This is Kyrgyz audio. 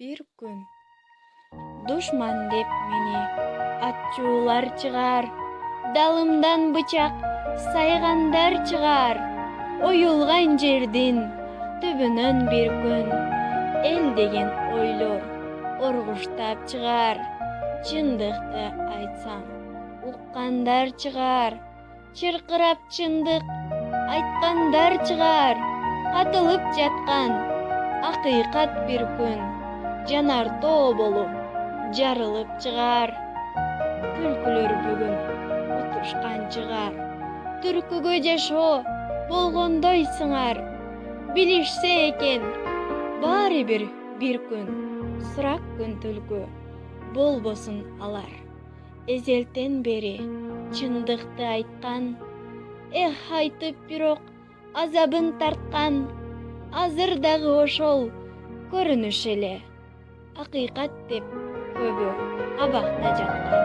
Bir күн душман деп мени атчуулар чыгар, далымдан бычак сайгандар чыгар. Оюлган жердин түбүнөн bir күн эл деген ойлор оргуштап чыгар. Чындыкты айтсам уккандар чыгар, чыркырап чындык айткандар чыгар. Катылып жаткан акыйкат bir күн жанар тоо болуп жарылып чыгар. Түлкүлөр бүгүн утушкан чыгар, түркүгө жашоо болгондой сыңар. Билишсе экен баары bir күн сурак күн түлкү болбосун алар. Эзелтен бери чындыкты айткан, айтып бирок азабын тарткан. Азыр дагы ошол көрүнүш эле, акыйкат деп көбү абакта жаткан.